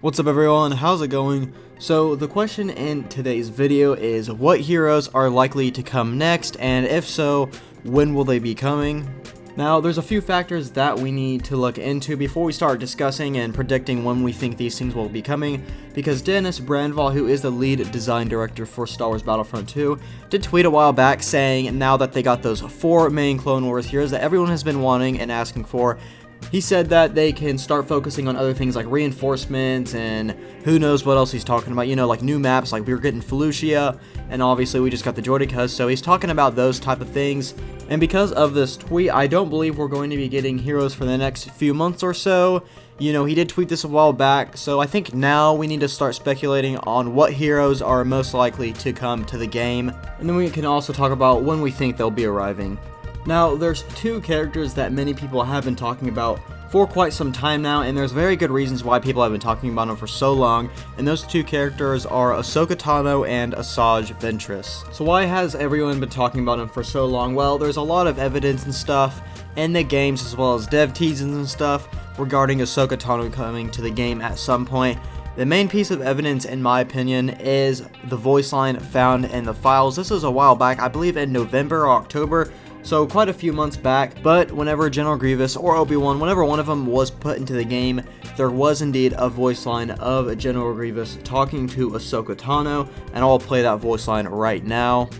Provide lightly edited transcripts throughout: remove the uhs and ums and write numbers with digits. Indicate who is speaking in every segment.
Speaker 1: What's up everyone, how's it going? So the question in today's video is what heroes are likely to come next, and if so, when will they be coming? Now there's a few factors that we need to look into before we start discussing and predicting when we think these things will be coming, because Dennis Brandval, who is the lead design director for Star Wars Battlefront 2, did tweet a while back saying now that they got those 4 main Clone Wars heroes that everyone has been wanting and asking for, he said that they can start focusing on other things like reinforcements and who knows what else he's talking about, you know, like new maps, like we were getting Felucia, and obviously we just got the Droidicas, so he's talking about those type of things. And because of this tweet, I don't believe we're going to be getting heroes for the next few months or so. You know, he did tweet this a while back, so I think now we need to start speculating on what heroes are most likely to come to the game, and then we can also talk about when we think they'll be arriving. Now, there's 2 characters that many people have been talking about for quite some time now, and there's very good reasons why people have been talking about them for so long, and those 2 characters are Ahsoka Tano and Asajj Ventress. So why has everyone been talking about them for so long? Well, there's a lot of evidence and stuff in the games as well as dev teasings and stuff regarding Ahsoka Tano coming to the game at some point. The main piece of evidence, in my opinion, is the voice line found in the files. This was a while back, I believe in November or October, so quite a few months back, but whenever General Grievous or Obi-Wan, whenever one of them was put into the game, there was indeed a voice line of General Grievous talking to Ahsoka Tano, and I'll play that voice line right now.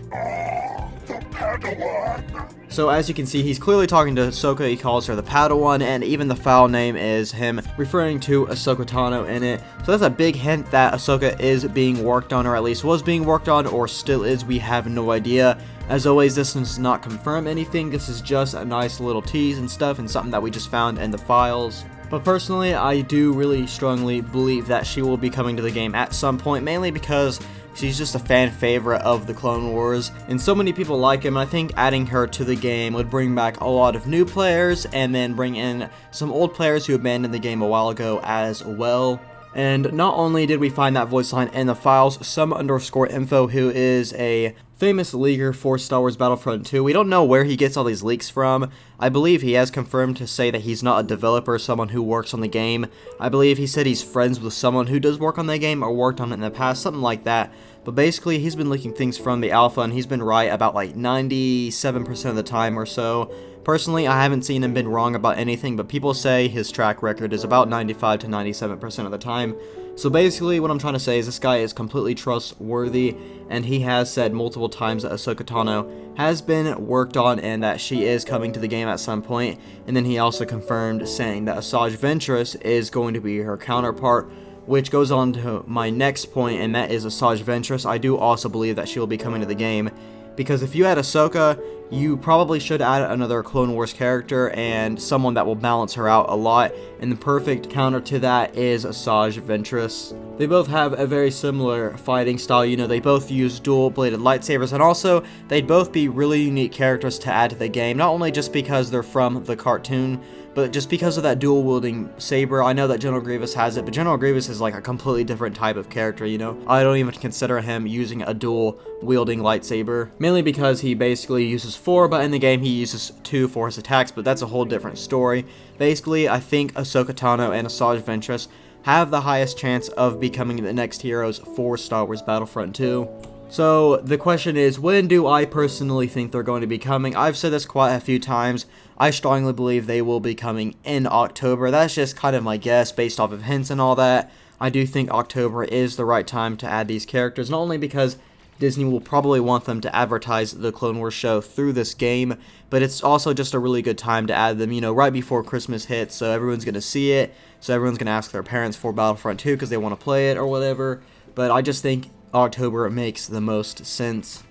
Speaker 1: So as you can see, he's clearly talking to Ahsoka. He calls her the Padawan, and even the file name is him referring to Ahsoka Tano in it. So that's a big hint that Ahsoka is being worked on, or at least was being worked on, or still is. We have no idea. As always, this does not confirm anything. This is just a nice little tease and stuff, and something that we just found in the files. But personally, I do really strongly believe that she will be coming to the game at some point, mainly because she's just a fan favorite of the Clone Wars, and so many people like him. I think adding her to the game would bring back a lot of new players, and then bring in some old players who abandoned the game a while ago as well. And not only did we find that voice line in the files, some_info, who is a famous leaker for Star Wars Battlefront 2. We don't know where he gets all these leaks from. I believe he has confirmed to say that he's not a developer, someone who works on the game. I believe he said he's friends with someone who does work on the game or worked on it in the past, something like that. But basically, he's been leaking things from the alpha, and he's been right about like 97% of the time or so. Personally, I haven't seen him been wrong about anything, but people say his track record is about 95 to 97% of the time. So basically, what I'm trying to say is this guy is completely trustworthy, and he has said multiple times that Ahsoka Tano has been worked on and that she is coming to the game at some point. And then he also confirmed saying that Asajj Ventress is going to be her counterpart, which goes on to my next point, and that is Asajj Ventress. I do also believe that she will be coming to the game, because if you add Ahsoka, you probably should add another Clone Wars character and someone that will balance her out a lot, and the perfect counter to that is Asajj Ventress. They both have a very similar fighting style, you know, they both use dual-bladed lightsabers, and also they'd both be really unique characters to add to the game, not only just because they're from the cartoon, but just because of that dual-wielding saber. I know that General Grievous has it, but General Grievous is like a completely different type of character, you know? I don't even consider him using a dual-wielding lightsaber, mainly because he basically uses 4, but in the game he uses 2 for his attacks, but that's a whole different story. Basically, I think Ahsoka Tano and Asajj Ventress have the highest chance of becoming the next heroes for Star Wars Battlefront 2. So the question is, when do I personally think they're going to be coming? I've said this quite a few times. I strongly believe they will be coming in October. That's just kind of my guess based off of hints and all that. I do think October is the right time to add these characters, not only because Disney will probably want them to advertise the Clone Wars show through this game, but it's also just a really good time to add them, you know, right before Christmas hits, so everyone's going to see it, so everyone's going to ask their parents for Battlefront 2 because they want to play it or whatever. But I just think October makes the most sense,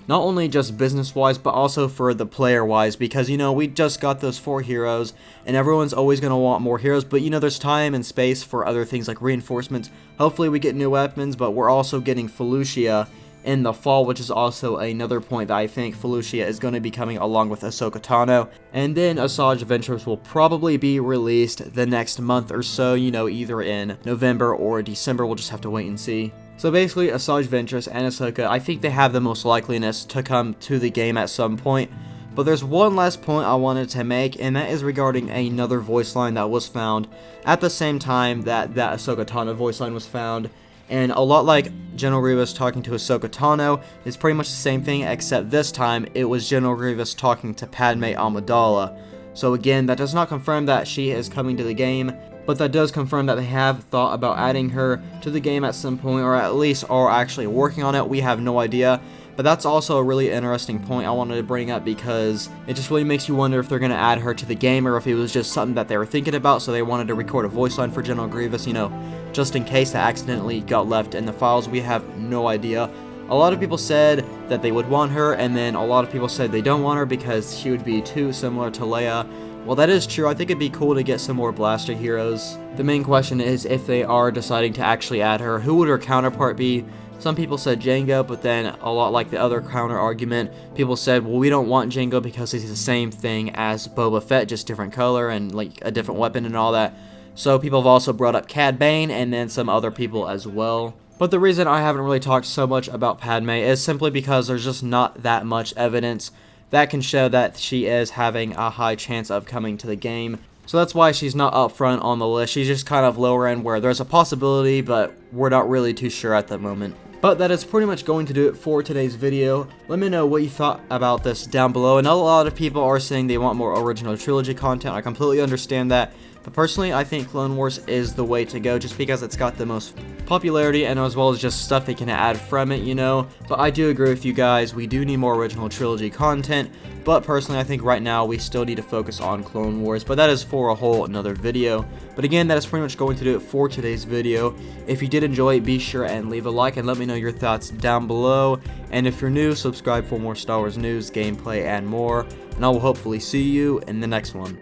Speaker 1: not only just business-wise, but also for the player-wise, because, you know, we just got those 4 heroes, and everyone's always going to want more heroes, but, you know, there's time and space for other things like reinforcements. Hopefully we get new weapons, but we're also getting Felucia in the fall, which is also another point that I think Felucia is going to be coming along with Ahsoka Tano. And then Asajj Ventress will probably be released the next month or so, you know, either in November or December. We'll just have to wait and see. So basically, Asajj Ventress and Ahsoka, I think they have the most likeliness to come to the game at some point. But there's one last point I wanted to make, and that is regarding another voice line that was found at the same time that Ahsoka Tano voice line was found. And a lot like General Grievous talking to Ahsoka Tano, is pretty much the same thing, except this time it was General Grievous talking to Padme Amidala. So again, that does not confirm that she is coming to the game, but that does confirm that they have thought about adding her to the game at some point, or at least are actually working on it. We have no idea. But that's also a really interesting point I wanted to bring up, because it just really makes you wonder if they're going to add her to the game, or if it was just something that they were thinking about, so they wanted to record a voice line for General Grievous, you know, just in case that accidentally got left in the files. We have no idea. A lot of people said that they would want her, and then a lot of people said they don't want her because she would be too similar to Leia. Well, that is true. I think it'd be cool to get some more blaster heroes. The main question is, if they are deciding to actually add her, who would her counterpart be? Some people said Jango, but then a lot like the other counter argument, people said, well, we don't want Jango because he's the same thing as Boba Fett, just different color and like a different weapon and all that. So people have also brought up Cad Bane and then some other people as well. But the reason I haven't really talked so much about Padme is simply because there's just not that much evidence that can show that she is having a high chance of coming to the game. So that's why she's not up front on the list. She's just kind of lower end, where there's a possibility, but we're not really too sure at the moment. But that is pretty much going to do it for today's video. Let me know what you thought about this down below. I know a lot of people are saying they want more original trilogy content. I completely understand that. But personally, I think Clone Wars is the way to go, just because it's got the most popularity, and as well as just stuff they can add from it, you know. But I do agree with you guys, we do need more original trilogy content. But personally, I think right now we still need to focus on Clone Wars, but that is for a whole another video. But again, that is pretty much going to do it for today's video. If you did enjoy it, be sure and leave a like and let me know your thoughts down below. And if you're new, subscribe for more Star Wars news, gameplay, and more. And I will hopefully see you in the next one.